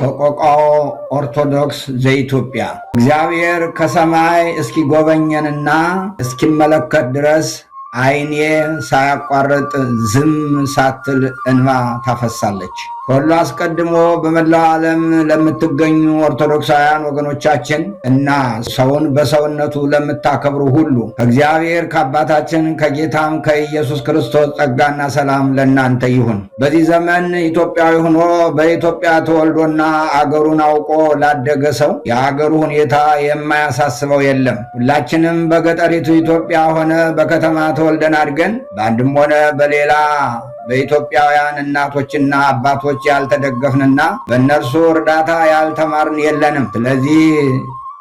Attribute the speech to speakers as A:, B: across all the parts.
A: ሰቆቃወ ኦርቶዶክስ ዘኢትዮጵያ እግዚአብሔር ከሰማይ እስኪጎበኘንና እስኪመለከት ድረስ ዓይኔ ሳያቋርጥ ዝም ሳትል እንባ ታፈሳለች። ሁሉ አስቀድሞ በመላው ዓለም ለምትገኙ ኦርቶዶክሳውያን ወገኖቻችን እና ሰውን በሰውነቱ ለምታከብሩ ሁሉ ከእግዚአብሔር ከአባታችን ከጌታም ከኢየሱስ ክርስቶስ ጸጋና ሰላም ለእናንተ ይሁን። በዚህ ዘመን ኢትዮጵያዊ ሆኖ በኢትዮጵያ ተወልዶና አገሩን አውቆ ላደገ ሰው የአገሩ ሁኔታ የማያሳስበው የለም። ሁላችንም በገጠሪቱ ኢትዮጵያ ሆነ በከተማ ተወልደን አድገን በአንድም ሆነ በሌላ በኢትዮጵያውያን እናቶችና አባቶች ያልተደገፍንና በእነርሱ እርዳታ ያልተማርን የለንም። ስለዚህ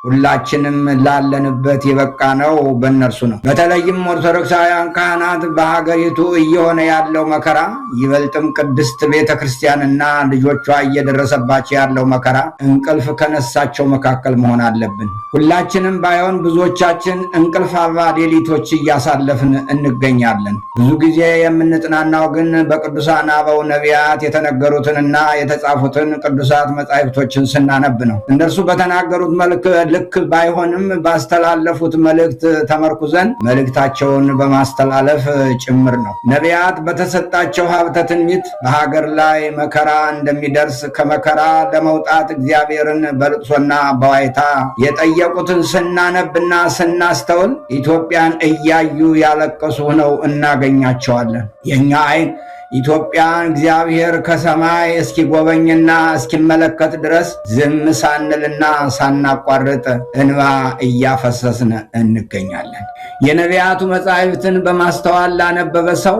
A: ሁላችንም ላለንበት የበቃ ነው በእነርሱ ነው። በተለይም ኦርቶዶክሳውያን ካህናት በሀገሪቱ እየሆነ ያለው መከራ ይበልጥም ቅድስት ቤተ ክርስቲያንና ልጆቿ እየደረሰባቸው ያለው መከራ እንቅልፍ ከነሳቸው መካከል መሆን አለብን። ሁላችንም ባይሆን ብዙዎቻችን እንቅልፍ አልባ ሌሊቶች እያሳለፍን እንገኛለን። ብዙ ጊዜ የምንጽናናው ግን በቅዱሳን አበው ነቢያት የተነገሩትንና የተጻፉትን ቅዱሳት መጻሕፍቶችን ስናነብ ነው። እነርሱ በተናገሩት መልክ ልክ ባይሆንም ባስተላለፉት መልእክት ተመርኩዘን መልእክታቸውን በማስተላለፍ ጭምር ነው። ነቢያት በተሰጣቸው ሀብተ ትንቢት በሀገር ላይ መከራ እንደሚደርስ ከመከራ ለመውጣት እግዚአብሔርን በልቅሶና በዋይታ የጠየቁትን ስናነብና ስናስተውል ኢትዮጵያን እያዩ ያለቀሱ ሆነው እናገኛቸዋለን። የኛ ዓይን ኢትዮጵያን እግዚአብሔር ከሰማይ እስኪጎበኝና እስኪመለከት ድረስ ዝም ሳንልና ሳናቋርጥ እንባ እያፈሰስን እንገኛለን። የነቢያቱ መጻሕፍትን በማስተዋል ላነበበ ሰው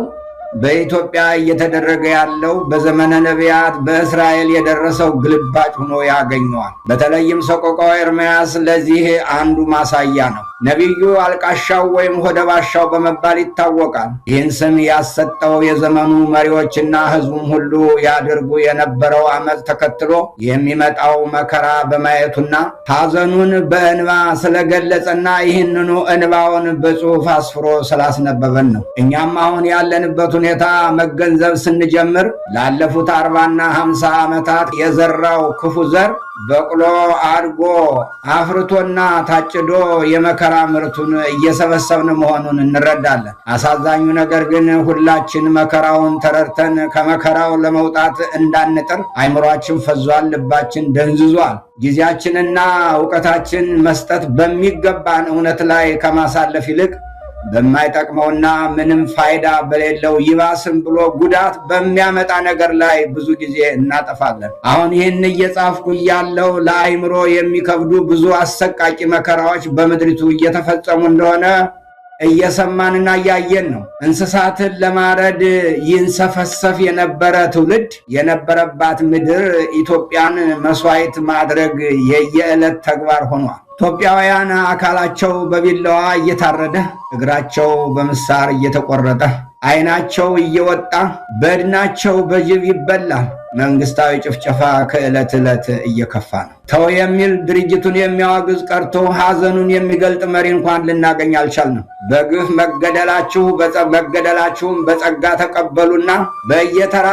A: በኢትዮጵያ እየተደረገ ያለው በዘመነ ነቢያት በእስራኤል የደረሰው ግልባጭ ሆኖ ያገኘዋል። በተለይም ሰቆቃወ ኤርምያስ ለዚህ አንዱ ማሳያ ነው። ነቢዩ አልቃሻው ወይም ሆደባሻው በመባል ይታወቃል። ይህን ስም ያሰጠው የዘመኑ መሪዎችና ሕዝቡም ሁሉ ያደርጉ የነበረው ዓመፅ ተከትሎ የሚመጣው መከራ በማየቱና ሐዘኑን በእንባ ስለገለጸና ይህንኑ እንባውን በጽሑፍ አስፍሮ ስላስነበበን ነው። እኛም አሁን ያለንበት ሁኔታ መገንዘብ ስንጀምር ላለፉት 40ና 50 ዓመታት የዘራው ክፉ ዘር በቅሎ አድጎ አፍርቶና ታጭዶ የመከራ ምርቱን እየሰበሰብን መሆኑን እንረዳለን። አሳዛኙ ነገር ግን ሁላችን መከራውን ተረድተን ከመከራው ለመውጣት እንዳንጥር አይምሯችን ፈዟል፣ ልባችን ደንዝዟል። ጊዜያችንና ዕውቀታችን መስጠት በሚገባን እውነት ላይ ከማሳለፍ ይልቅ በማይጠቅመውና ምንም ፋይዳ በሌለው ይባስም ብሎ ጉዳት በሚያመጣ ነገር ላይ ብዙ ጊዜ እናጠፋለን። አሁን ይህን እየጻፍኩ ያለው ለአይምሮ የሚከብዱ ብዙ አሰቃቂ መከራዎች በምድሪቱ እየተፈጸሙ እንደሆነ እየሰማንና እያየን ነው። እንስሳትን ለማረድ ይንሰፈሰፍ የነበረ ትውልድ የነበረባት ምድር ኢትዮጵያን መስዋዕት ማድረግ የየዕለት ተግባር ሆኗል። ኢትዮጵያውያን አካላቸው በቢላዋ እየታረደ፣ እግራቸው በምሳር እየተቆረጠ፣ ዓይናቸው እየወጣ፣ በድናቸው በጅብ ይበላል። መንግስታዊ ጭፍጨፋ ከዕለት ዕለት እየከፋ ነው። ተው የሚል ድርጅቱን የሚያወግዝ ቀርቶ ሐዘኑን የሚገልጥ መሪ እንኳን ልናገኝ አልቻልንም። በግፍ መገደላችሁም በጸጋ ተቀበሉና በየተራ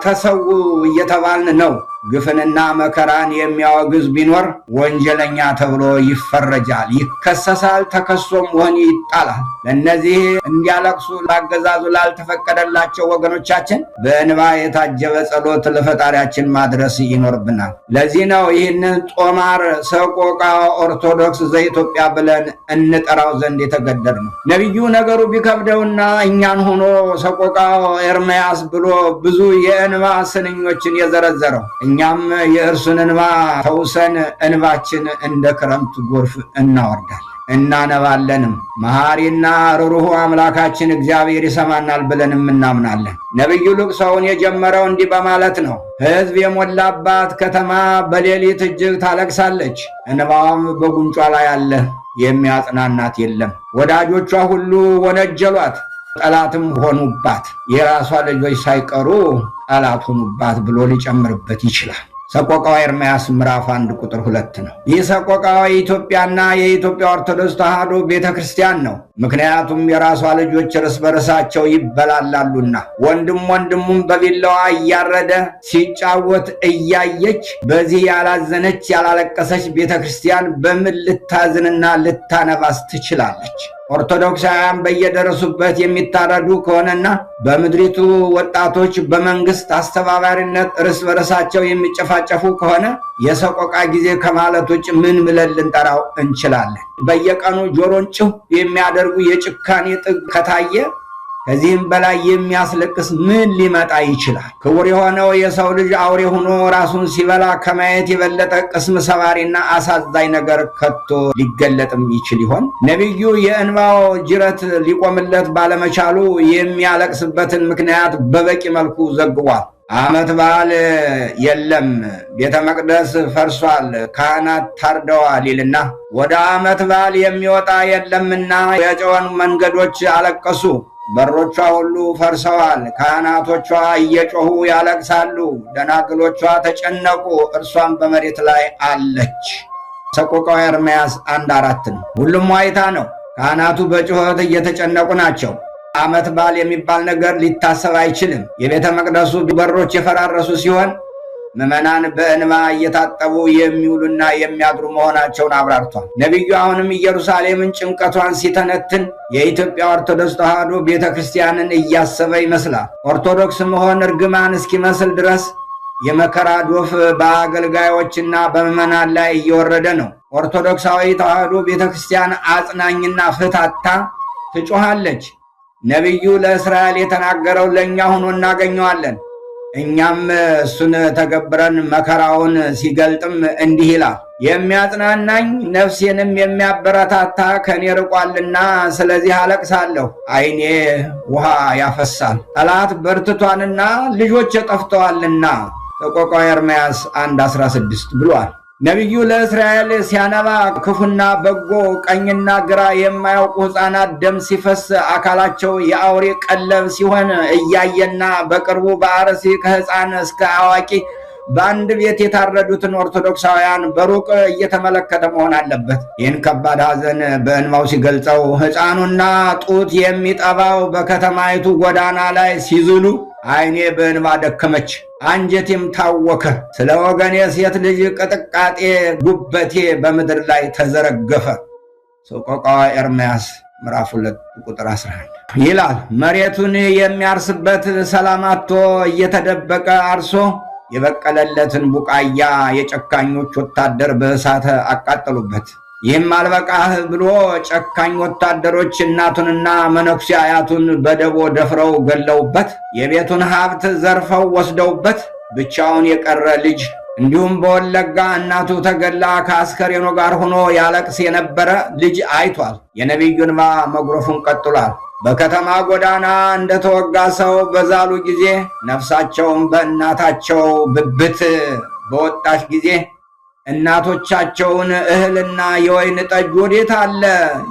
A: ተሰዉ እየተባልን ነው። ግፍንና መከራን የሚያወግዝ ቢኖር ወንጀለኛ ተብሎ ይፈረጃል፣ ይከሰሳል፣ ተከሶም ወህኒ ይጣላል። ለእነዚህ እንዲያለቅሱ ላገዛዙ ላልተፈቀደላቸው ወገኖቻችን በእንባ የታጀበ ጸሎት ለፈጣሪያችን ማድረስ ይኖርብናል። ለዚህ ነው ይህንን ጦማር ሰቆቃወ ኦርቶዶክስ ዘኢትዮጵያ ብለን እንጠራው ዘንድ የተገደድነው። ነቢዩ ነገሩ ቢከብደውና እኛን ሆኖ ሰቆቃወ ኤርምያስ ብሎ ብዙ የእንባ ስንኞችን የዘረዘረው እኛም የእርሱን እንባ ተውሰን እንባችን እንደ ክረምት ጎርፍ እናወርዳለን እናነባለንም። መሐሪና ርኅሩኅ አምላካችን እግዚአብሔር ይሰማናል ብለንም እናምናለን። ነቢዩ ልቅሶውን የጀመረው እንዲህ በማለት ነው። ሕዝብ የሞላባት ከተማ በሌሊት እጅግ ታለቅሳለች፣ እንባዋም በጉንጯ ላይ አለ፣ የሚያጽናናት የለም። ወዳጆቿ ሁሉ ወነጀሏት፣ ጠላትም ሆኑባት፣ የራሷ ልጆች ሳይቀሩ ጠላት ሆኑባት ብሎ ሊጨምርበት ይችላል። ሰቆቃወ ኤርምያስ ምዕራፍ 1 ቁጥር 2 ነው። ይህ ሰቆቃወ የኢትዮጵያና የኢትዮጵያ ኦርቶዶክስ ተዋሕዶ ቤተክርስቲያን ነው። ምክንያቱም የራሷ ልጆች እርስ በርሳቸው ይበላላሉና ወንድም ወንድሙም በቢላዋ እያረደ ሲጫወት እያየች በዚህ ያላዘነች ያላለቀሰች ቤተክርስቲያን በምን ልታዝንና ልታነባስ ትችላለች? ኦርቶዶክሳውያን በየደረሱበት የሚታረዱ ከሆነና በምድሪቱ ወጣቶች በመንግስት አስተባባሪነት እርስ በርሳቸው የሚጨፋጨፉ ከሆነ የሰቆቃ ጊዜ ከማለት ውጭ ምን ብለን ልንጠራው እንችላለን? በየቀኑ ጆሮን ጭው የሚያደርጉ የጭካኔ ጥግ ከታየ ከዚህም በላይ የሚያስለቅስ ምን ሊመጣ ይችላል? ክቡር የሆነው የሰው ልጅ አውሬ ሆኖ ራሱን ሲበላ ከማየት የበለጠ ቅስም ሰባሪና አሳዛኝ ነገር ከቶ ሊገለጥም ይችል ይሆን? ነቢዩ የእንባው ጅረት ሊቆምለት ባለመቻሉ የሚያለቅስበትን ምክንያት በበቂ መልኩ ዘግቧል። ዓመት በዓል የለም፣ ቤተ መቅደስ ፈርሷል፣ ካህናት ታርደዋል ይልና ወደ ዓመት በዓል የሚወጣ የለምና የጨወን መንገዶች አለቀሱ፣ በሮቿ ሁሉ ፈርሰዋል፣ ካህናቶቿ እየጮሁ ያለቅሳሉ፣ ደናግሎቿ ተጨነቁ፣ እርሷም በመሬት ላይ አለች። ሰቆቃወ ኤርምያስ 1:4 ነው። ሁሉም ዋይታ ነው። ካህናቱ በጩኸት እየተጨነቁ ናቸው። ዓመት በዓል የሚባል ነገር ሊታሰብ አይችልም። የቤተ መቅደሱ በሮች የፈራረሱ ሲሆን ምዕመናን በእንባ እየታጠቡ የሚውሉና የሚያድሩ መሆናቸውን አብራርቷል። ነቢዩ አሁንም ኢየሩሳሌምን ጭንቀቷን ሲተነትን የኢትዮጵያ ኦርቶዶክስ ተዋሕዶ ቤተ ክርስቲያንን እያሰበ ይመስላል። ኦርቶዶክስ መሆን እርግማን እስኪመስል ድረስ የመከራ ዶፍ በአገልጋዮችና በምዕመናን ላይ እየወረደ ነው። ኦርቶዶክሳዊ ተዋሕዶ ቤተ ክርስቲያን አጽናኝና ፍታታ ትጮኻለች። ነቢዩ ለእስራኤል የተናገረው ለእኛ ሆኖ እናገኘዋለን። እኛም እሱን ተገብረን መከራውን ሲገልጥም እንዲህ ይላል፣ የሚያጽናናኝ ነፍሴንም የሚያበረታታ ከኔ ርቋልና ስለዚህ አለቅሳለሁ፣ ዓይኔ ውሃ ያፈሳል። ጠላት በርትቷልና ልጆች ጠፍተዋልና ሰቆቃወ ኤርምያስ 1:16 ብሏል። ነቢዩ ለእስራኤል ሲያነባ ክፉና በጎ ቀኝና ግራ የማያውቁ ሕፃናት ደም ሲፈስ አካላቸው የአውሬ ቀለብ ሲሆን እያየና በቅርቡ በአርሲ ከሕፃን እስከ አዋቂ በአንድ ቤት የታረዱትን ኦርቶዶክሳውያን በሩቅ እየተመለከተ መሆን አለበት። ይህን ከባድ ሐዘን በእንባው ሲገልጸው ሕፃኑና ጡት የሚጠባው በከተማይቱ ጎዳና ላይ ሲዝሉ ዓይኔ በእንባ ደከመች፣ አንጀቴም ታወከ። ስለ ወገኔ ሴት ልጅ ቅጥቃጤ ጉበቴ በምድር ላይ ተዘረገፈ። ሰቆቃወ ኤርምያስ ምዕራፍ 2 ቁጥር 11 ይላል። መሬቱን የሚያርስበት ሰላም አጥቶ እየተደበቀ አርሶ የበቀለለትን ቡቃያ የጨካኞች ወታደር በእሳት አቃጠሉበት። ይህም አልበቃህ ብሎ ጨካኝ ወታደሮች እናቱንና መነኩሴ አያቱን በደቦ ደፍረው ገለውበት፣ የቤቱን ሀብት ዘርፈው ወስደውበት ብቻውን የቀረ ልጅ እንዲሁም በወለጋ እናቱ ተገላ ከአስከሬኑ ጋር ሆኖ ያለቅስ የነበረ ልጅ አይቷል። የነቢዩ እንባ መጉረፉን ቀጥሏል። በከተማ ጎዳና እንደተወጋ ሰው በዛሉ ጊዜ ነፍሳቸውን በእናታቸው ብብት በወጣች ጊዜ እናቶቻቸውን እህልና የወይን ጠጅ ወዴት አለ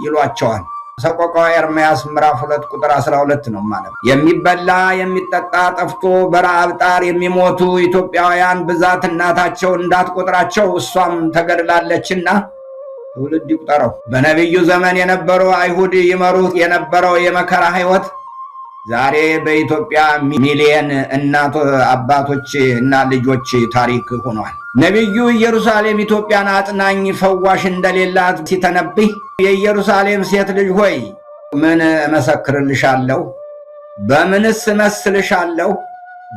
A: ይሏቸዋል። ሰቆቃወ ኤርምያስ ምዕራፍ 2 ቁጥር 12 ነው ማለት። የሚበላ የሚጠጣ ጠፍቶ በረሃብ ጣር የሚሞቱ ኢትዮጵያውያን ብዛት እናታቸው እንዳትቆጥራቸው እሷም ተገድላለችና ትውልድ ይቁጠረው። በነቢዩ ዘመን የነበሩ አይሁድ ይመሩት የነበረው የመከራ ሕይወት ዛሬ በኢትዮጵያ ሚሊየን እናት አባቶች እና ልጆች ታሪክ ሆኗል። ነቢዩ ኢየሩሳሌም ኢትዮጵያን አጽናኝ ፈዋሽ እንደሌላት ሲተነብይ የኢየሩሳሌም ሴት ልጅ ሆይ ምን እመሰክርልሻለሁ? በምንስ እመስልሻለሁ?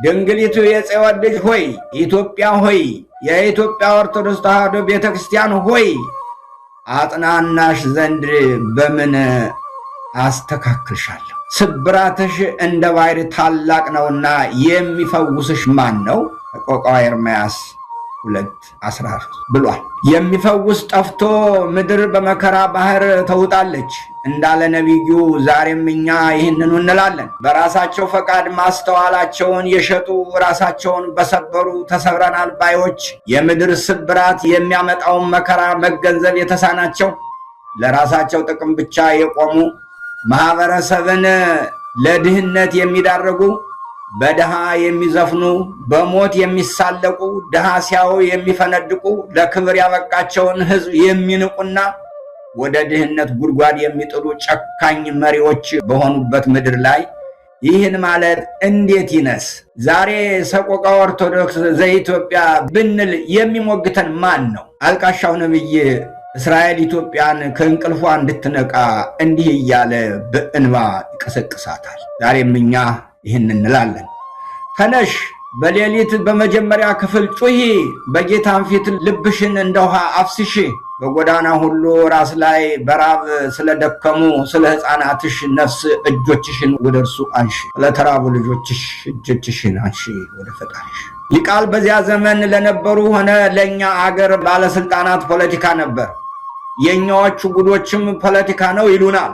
A: ድንግሊቱ የጽዮን ልጅ ሆይ ኢትዮጵያ ሆይ የኢትዮጵያ ኦርቶዶክስ ተዋሕዶ ቤተክርስቲያን ሆይ አጽናናሽ ዘንድ በምን አስተካክልሻለሁ? ስብራትሽ እንደ ባሕር ታላቅ ነውና የሚፈውስሽ ማን ነው? ሰቆቃወ ኤርምያስ 2:13 ብሏል። የሚፈውስ ጠፍቶ ምድር በመከራ ባህር ተውጣለች እንዳለ ነቢዩ ዛሬም እኛ ይህንኑ እንላለን። በራሳቸው ፈቃድ ማስተዋላቸውን የሸጡ ራሳቸውን በሰበሩ ተሰብረናል ባዮች የምድር ስብራት የሚያመጣውን መከራ መገንዘብ የተሳናቸው ለራሳቸው ጥቅም ብቻ የቆሙ ማህበረሰብን ለድህነት የሚዳርጉ በድሃ የሚዘፍኑ በሞት የሚሳለቁ ድሃ ሲያዩ የሚፈነድቁ ለክብር ያበቃቸውን ሕዝብ የሚንቁና ወደ ድህነት ጉድጓድ የሚጥሉ ጨካኝ መሪዎች በሆኑበት ምድር ላይ ይህን ማለት እንዴት ይነስ? ዛሬ ሰቆቃ ኦርቶዶክስ ዘኢትዮጵያ ብንል የሚሞግተን ማን ነው? አልቃሻው ነብይ እስራኤል ኢትዮጵያን ከእንቅልፏ እንድትነቃ እንዲህ እያለ በእንባ ይቀሰቅሳታል። ዛሬም እኛ ይህን እንላለን። ተነሽ፣ በሌሊት በመጀመሪያ ክፍል ጩሂ፣ በጌታም ፊት ልብሽን እንደ ውሃ አፍስሺ። በጎዳና ሁሉ ራስ ላይ በራብ ስለደከሙ ስለ ሕፃናትሽ ነፍስ እጆችሽን ወደ እርሱ አንሺ። ለተራቡ ልጆችሽ እጆችሽን አንሺ ወደ ፈጣሪሽ። ይህ ቃል በዚያ ዘመን ለነበሩ ሆነ ለእኛ አገር ባለስልጣናት ፖለቲካ ነበር። የእኛዎቹ ጉዶችም ፖለቲካ ነው ይሉናል።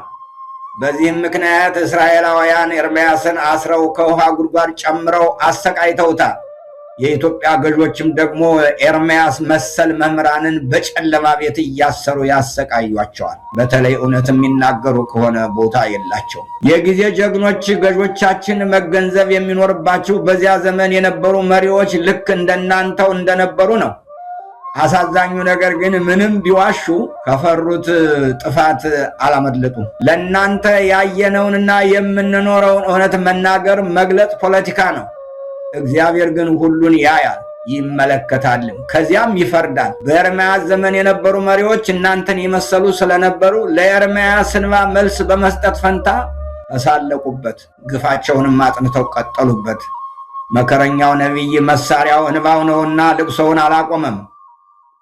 A: በዚህም ምክንያት እስራኤላውያን ኤርምያስን አስረው ከውሃ ጉድጓድ ጨምረው አሰቃይተውታል። የኢትዮጵያ ገዦችም ደግሞ ኤርምያስ መሰል መምህራንን በጨለማ ቤት እያሰሩ ያሰቃዩቸዋል። በተለይ እውነት የሚናገሩ ከሆነ ቦታ የላቸው። የጊዜ ጀግኖች ገዦቻችን መገንዘብ የሚኖርባቸው በዚያ ዘመን የነበሩ መሪዎች ልክ እንደናንተው እንደነበሩ ነው። አሳዛኙ ነገር ግን ምንም ቢዋሹ ከፈሩት ጥፋት አላመለጡም። ለእናንተ ያየነውንና የምንኖረውን እውነት መናገር መግለጽ ፖለቲካ ነው። እግዚአብሔር ግን ሁሉን ያያል ይመለከታልም፣ ከዚያም ይፈርዳል። በኤርምያስ ዘመን የነበሩ መሪዎች እናንተን የመሰሉ ስለነበሩ ለኤርምያስ እንባ መልስ በመስጠት ፈንታ ተሳለቁበት፣ ግፋቸውንም አጥንተው ቀጠሉበት። መከረኛው ነቢይ መሳሪያው እንባው ነውና ልቅሶውን አላቆመም።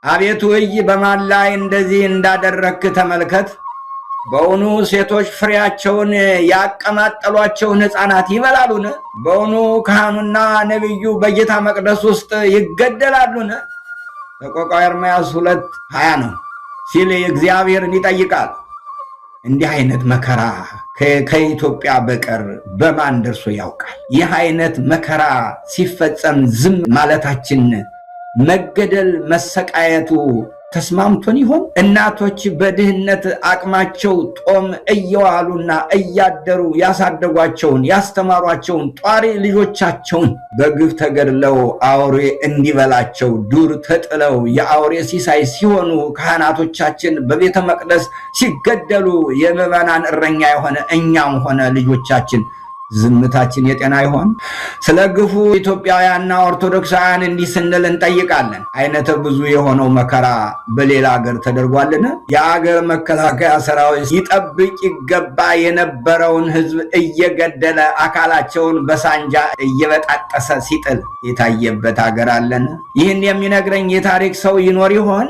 A: አቤቱ እይ በማን ላይ እንደዚህ እንዳደረክ ተመልከት። በውኑ ሴቶች ፍሬያቸውን ያቀማጠሏቸውን ሕፃናት ይበላሉን? በውኑ ካህኑና ነቢዩ በጌታ መቅደስ ውስጥ ይገደላሉን? ሰቆቃወ ኤርምያስ 2:20 ነው ሲል እግዚአብሔርን ይጠይቃል። እንዲህ አይነት መከራ ከኢትዮጵያ በቀር በማን ደርሶ ያውቃል? ይህ አይነት መከራ ሲፈጸም ዝም ማለታችን መገደል መሰቃየቱ ተስማምቶን ይሆን? እናቶች በድህነት አቅማቸው ጦም እየዋሉና እያደሩ ያሳደጓቸውን ያስተማሯቸውን ጧሪ ልጆቻቸውን በግፍ ተገድለው አውሬ እንዲበላቸው ዱር ተጥለው የአውሬ ሲሳይ ሲሆኑ፣ ካህናቶቻችን በቤተ መቅደስ ሲገደሉ የምዕመናን እረኛ የሆነ እኛም ሆነ ልጆቻችን ዝምታችን የጤና ይሆን? ስለ ግፉ ኢትዮጵያውያንና ኦርቶዶክሳውያን እንዲህ ስንል እንጠይቃለን። አይነተ ብዙ የሆነው መከራ በሌላ ሀገር ተደርጓልን? የአገር መከላከያ ሰራዊት ይጠብቅ ይገባ የነበረውን ሕዝብ እየገደለ አካላቸውን በሳንጃ እየበጣጠሰ ሲጥል የታየበት ሀገር አለን? ይህን የሚነግረኝ የታሪክ ሰው ይኖር ይሆን?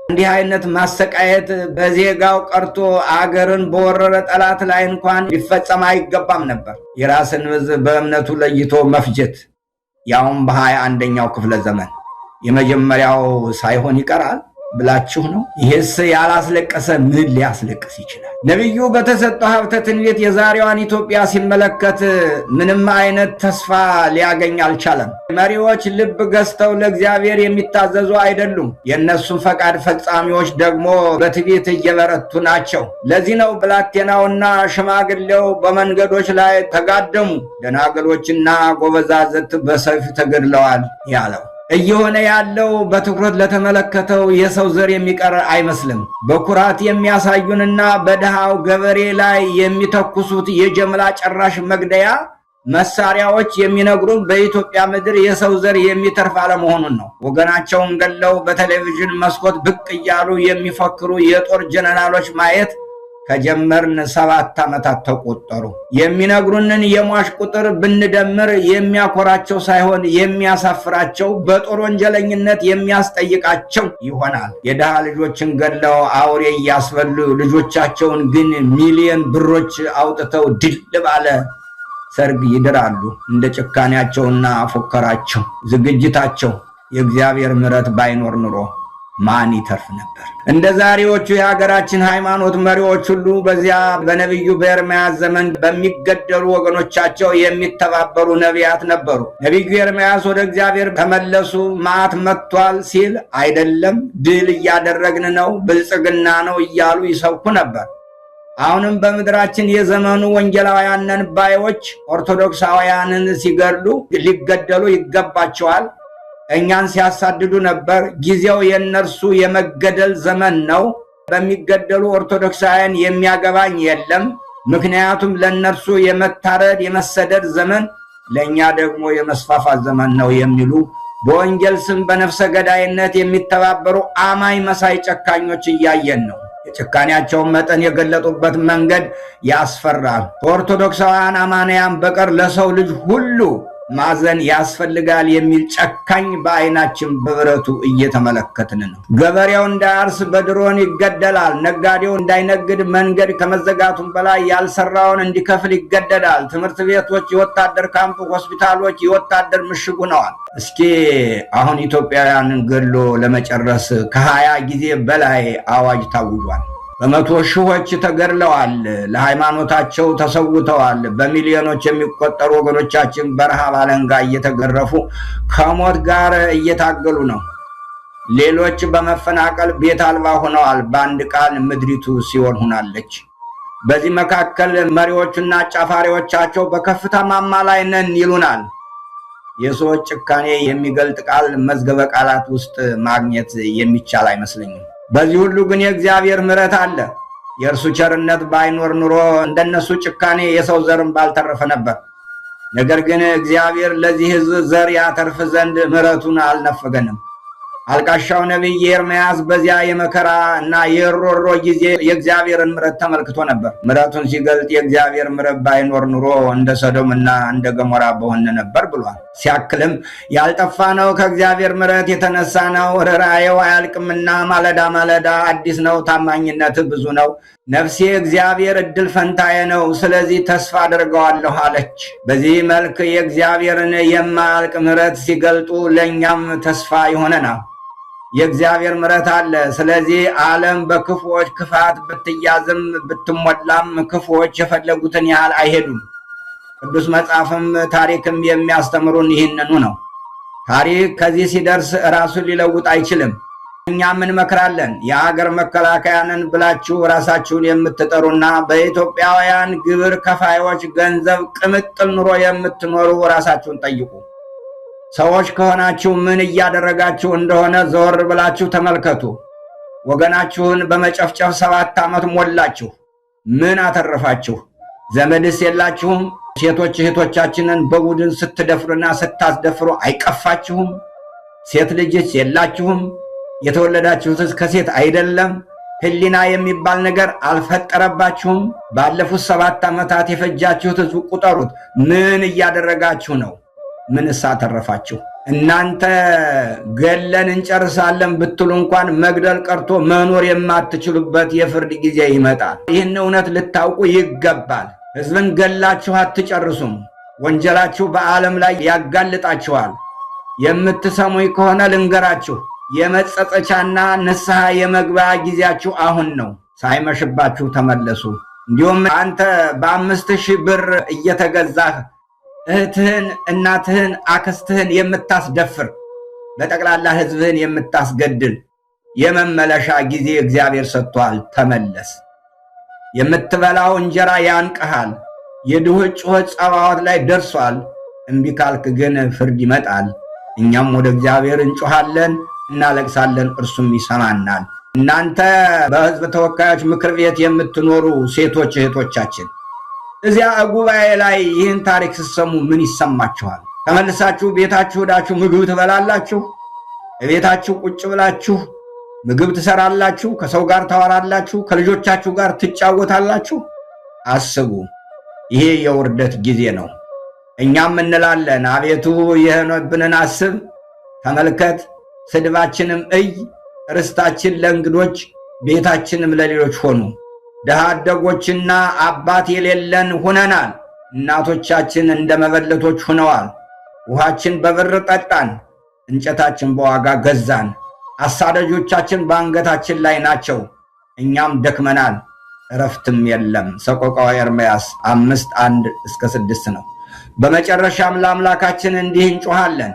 A: እንዲህ አይነት ማሰቃየት በዜጋው ቀርቶ አገርን በወረረ ጠላት ላይ እንኳን ሊፈጸም አይገባም ነበር። የራስን ሕዝብ በእምነቱ ለይቶ መፍጀት ያውም በ21ኛው ክፍለ ዘመን የመጀመሪያው ሳይሆን ይቀራል ብላችሁ ነው? ይህስ ያላስለቀሰ ምን ሊያስለቅስ ይችላል? ነቢዩ በተሰጠው ሀብተ ትንቢት የዛሬዋን ኢትዮጵያ ሲመለከት ምንም አይነት ተስፋ ሊያገኝ አልቻለም። መሪዎች ልብ ገዝተው ለእግዚአብሔር የሚታዘዙ አይደሉም። የእነሱም ፈቃድ ፈጻሚዎች ደግሞ በትዕቢት እየበረቱ ናቸው። ለዚህ ነው ብላቴናውና ሽማግሌው በመንገዶች ላይ ተጋደሙ፣ ደናግሎችና ጎበዛዝት በሰይፍ ተገድለዋል ያለው። እየሆነ ያለው በትኩረት ለተመለከተው የሰው ዘር የሚቀር አይመስልም። በኩራት የሚያሳዩንና በድሃው ገበሬ ላይ የሚተኩሱት የጀምላ ጨራሽ መግደያ መሳሪያዎች የሚነግሩን በኢትዮጵያ ምድር የሰው ዘር የሚተርፍ አለመሆኑን ነው። ወገናቸውን ገለው በቴሌቪዥን መስኮት ብቅ እያሉ የሚፈክሩ የጦር ጀነራሎች ማየት ከጀመርን 7 ዓመታት ተቆጠሩ። የሚነግሩንን የሟች ቁጥር ብንደምር የሚያኮራቸው ሳይሆን የሚያሳፍራቸው፣ በጦር ወንጀለኝነት የሚያስጠይቃቸው ይሆናል። የድሃ ልጆችን ገድለው አውሬ እያስበሉ ልጆቻቸውን ግን ሚሊዮን ብሮች አውጥተው ድል ባለ ሰርግ ይድራሉ። እንደ ጭካኔያቸውና ፉከራቸው ዝግጅታቸው የእግዚአብሔር ምሕረት ባይኖር ኑሮ ማን ይተርፍ ነበር? እንደ ዛሬዎቹ የሀገራችን ሃይማኖት መሪዎች ሁሉ በዚያ በነቢዩ በኤርምያስ ዘመን በሚገደሉ ወገኖቻቸው የሚተባበሩ ነቢያት ነበሩ። ነቢዩ ኤርምያስ ወደ እግዚአብሔር ተመለሱ፣ መዓት መጥቷል ሲል አይደለም ድል እያደረግን ነው፣ ብልጽግና ነው እያሉ ይሰብኩ ነበር። አሁንም በምድራችን የዘመኑ ወንጌላውያን ነን ባዮች ኦርቶዶክሳውያንን ሲገድሉ ሊገደሉ ይገባቸዋል። እኛን ሲያሳድዱ ነበር። ጊዜው የነርሱ የመገደል ዘመን ነው። በሚገደሉ ኦርቶዶክሳውያን የሚያገባኝ የለም። ምክንያቱም ለነርሱ የመታረድ የመሰደድ ዘመን፣ ለኛ ደግሞ የመስፋፋት ዘመን ነው የሚሉ በወንጌል ስም በነፍሰ ገዳይነት የሚተባበሩ አማኝ መሳይ ጨካኞች እያየን ነው። የጭካኔያቸውን መጠን የገለጡበት መንገድ ያስፈራል። ከኦርቶዶክሳውያን አማንያን በቀር ለሰው ልጅ ሁሉ ማዘን ያስፈልጋል የሚል ጨካኝ በዓይናችን በብረቱ እየተመለከትን ነው። ገበሬው እንዳያርስ በድሮን ይገደላል። ነጋዴው እንዳይነግድ መንገድ ከመዘጋቱም በላይ ያልሰራውን እንዲከፍል ይገደዳል። ትምህርት ቤቶች የወታደር ካምፕ፣ ሆስፒታሎች የወታደር ምሽግ ሆነዋል። እስኪ አሁን ኢትዮጵያውያንን ገድሎ ለመጨረስ ከ20 ጊዜ በላይ አዋጅ ታውጇል። በመቶ ሺዎች ተገድለዋል። ለሃይማኖታቸው ተሰውተዋል። በሚሊዮኖች የሚቆጠሩ ወገኖቻችን በረሃብ አለንጋ እየተገረፉ ከሞት ጋር እየታገሉ ነው። ሌሎች በመፈናቀል ቤት አልባ ሆነዋል። በአንድ ቃል ምድሪቱ ሲኦል ሆናለች። በዚህ መካከል መሪዎቹና አጫፋሪዎቻቸው በከፍታ ማማ ላይ ነን ይሉናል። የሰዎች ጭካኔ የሚገልጥ ቃል መዝገበ ቃላት ውስጥ ማግኘት የሚቻል አይመስለኝም። በዚህ ሁሉ ግን የእግዚአብሔር ምሕረት አለ። የእርሱ ቸርነት ባይኖር ኑሮ እንደነሱ ጭካኔ የሰው ዘርም ባልተረፈ ነበር። ነገር ግን እግዚአብሔር ለዚህ ሕዝብ ዘር ያተርፍ ዘንድ ምሕረቱን አልነፈገንም። አልቃሻው ነቢይ ኤርምያስ በዚያ የመከራ እና የሮሮ ጊዜ የእግዚአብሔርን ምሕረት ተመልክቶ ነበር። ምሕረቱን ሲገልጥ የእግዚአብሔር ምሕረት ባይኖር ኑሮ እንደ ሰዶምና እንደ ገሞራ በሆነ ነበር ብሏል። ሲያክልም ያልጠፋ ነው ከእግዚአብሔር ምሕረት የተነሳ ነው። ርኅራኄው አያልቅምና ማለዳ ማለዳ አዲስ ነው። ታማኝነት ብዙ ነው። ነፍሴ እግዚአብሔር እድል ፈንታዬ ነው፣ ስለዚህ ተስፋ አድርገዋለሁ አለች። በዚህ መልክ የእግዚአብሔርን የማያልቅ ምሕረት ሲገልጡ ለእኛም ተስፋ ይሆነናል። የእግዚአብሔር ምሕረት አለ። ስለዚህ ዓለም በክፉዎች ክፋት ብትያዝም ብትሞላም ክፉዎች የፈለጉትን ያህል አይሄዱም። ቅዱስ መጽሐፍም ታሪክም የሚያስተምሩን ይህንኑ ነው። ታሪክ ከዚህ ሲደርስ ራሱን ሊለውጥ አይችልም። እኛም እንመክራለን። የሀገር መከላከያንን ብላችሁ ራሳችሁን የምትጠሩና በኢትዮጵያውያን ግብር ከፋዮች ገንዘብ ቅምጥል ኑሮ የምትኖሩ ራሳችሁን ጠይቁ። ሰዎች ከሆናችሁ ምን እያደረጋችሁ እንደሆነ ዘወር ብላችሁ ተመልከቱ። ወገናችሁን በመጨፍጨፍ 7 ዓመት ሞላችሁ። ምን አተረፋችሁ? ዘመድስ የላችሁም? ሴቶች እህቶቻችንን በቡድን ስትደፍሩና ስታስደፍሩ አይቀፋችሁም? ሴት ልጅስ የላችሁም? የተወለዳችሁትስ ከሴት አይደለም? ሕሊና የሚባል ነገር አልፈጠረባችሁም? ባለፉት 7 ዓመታት የፈጃችሁት ሕዝብ ቁጠሩት። ምን እያደረጋችሁ ነው? ምንስ አተረፋችሁ? እናንተ ገለን እንጨርሳለን ብትሉ እንኳን መግደል ቀርቶ መኖር የማትችሉበት የፍርድ ጊዜ ይመጣል። ይህን እውነት ልታውቁ ይገባል። ሕዝብን ገላችሁ አትጨርሱም። ወንጀላችሁ በዓለም ላይ ያጋልጣችኋል። የምትሰሙኝ ከሆነ ልንገራችሁ፣ የመጸጸቻና ንስሐ የመግቢያ ጊዜያችሁ አሁን ነው። ሳይመሽባችሁ ተመለሱ። እንዲሁም አንተ በ5000 ብር እየተገዛህ እህትህን፣ እናትህን፣ አክስትህን የምታስደፍር በጠቅላላ ሕዝብህን የምታስገድል የመመለሻ ጊዜ እግዚአብሔር ሰጥቷል። ተመለስ። የምትበላው እንጀራ ያንቀሃል። የድሆች ጩኸት ጸባዖት ላይ ደርሷል። እምቢ ካልክ ግን ፍርድ ይመጣል። እኛም ወደ እግዚአብሔር እንጮሃለን፣ እናለቅሳለን፣ እርሱም ይሰማናል። እናንተ በሕዝብ ተወካዮች ምክር ቤት የምትኖሩ ሴቶች እህቶቻችን እዚያ ጉባኤ ላይ ይህን ታሪክ ስትሰሙ ምን ይሰማችኋል? ተመልሳችሁ ቤታችሁ ሄዳችሁ ምግብ ትበላላችሁ? ቤታችሁ ቁጭ ብላችሁ ምግብ ትሰራላችሁ? ከሰው ጋር ታወራላችሁ? ከልጆቻችሁ ጋር ትጫወታላችሁ? አስቡ። ይሄ የውርደት ጊዜ ነው። እኛም እንላለን፣ አቤቱ የሆነብንን አስብ፣ ተመልከት፣ ስድባችንም እይ። ርስታችን ለእንግዶች ቤታችንም ለሌሎች ሆኑ። ድሃ አደጎችና አባት የሌለን ሁነናል። እናቶቻችን እንደ መበለቶች ሁነዋል። ውሃችን በብር ጠጣን፣ እንጨታችን በዋጋ ገዛን። አሳዳጆቻችን በአንገታችን ላይ ናቸው። እኛም ደክመናል፣ እረፍትም የለም። ሰቆቃወ ኤርምያስ 5:1-6 ነው። በመጨረሻም ለአምላካችን እንዲህ እንጮሃለን፣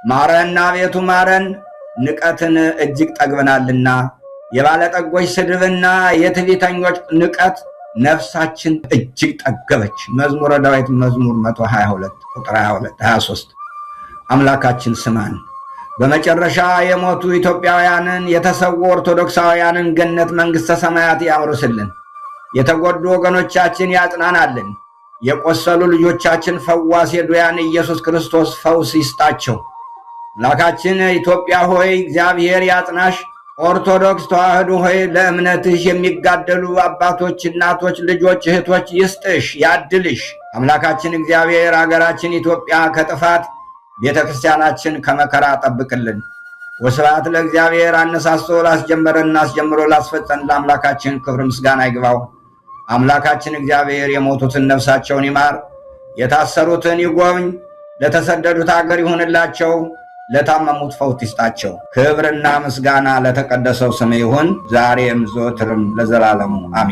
A: ማረን አቤቱ ማረን፣ ንቀትን እጅግ ጠግበናልና። የባለጠጎች ስድብና የትዕቢተኞች ንቀት ነፍሳችን እጅግ ጠገበች። መዝሙረ ዳዊት መዝሙር 122 ቁጥር 22 23። አምላካችን ስማን። በመጨረሻ የሞቱ ኢትዮጵያውያንን የተሰዉ ኦርቶዶክሳውያንን ገነት መንግሥተ ሰማያት ያውርስልን። የተጎዱ ወገኖቻችን ያጽናናልን። የቆሰሉ ልጆቻችን ፈዋሴ ዱያን ኢየሱስ ክርስቶስ ፈውስ ይስጣቸው። አምላካችን ኢትዮጵያ ሆይ እግዚአብሔር ያጽናሽ። ኦርቶዶክስ ተዋሕዶ ሆይ ለእምነትሽ የሚጋደሉ አባቶች፣ እናቶች፣ ልጆች፣ እህቶች ይስጥሽ፣ ያድልሽ። አምላካችን እግዚአብሔር አገራችን ኢትዮጵያ ከጥፋት ቤተክርስቲያናችን ከመከራ ጠብቅልን። ወስብሐት ለእግዚአብሔር። አነሳስቶ ላስጀመረን አስጀምሮ ላስፈጸመን ለአምላካችን ክብር ምስጋና ይግባው። አምላካችን እግዚአብሔር የሞቱትን ነፍሳቸውን ይማር፣ የታሰሩትን ይጎብኝ፣ ለተሰደዱት አገር ይሁንላቸው፣ ለታመሙት ፈውስ ይስጣቸው። ክብርና ምስጋና ለተቀደሰው ስም ይሁን ዛሬም ዘወትርም ለዘላለሙ አሜን።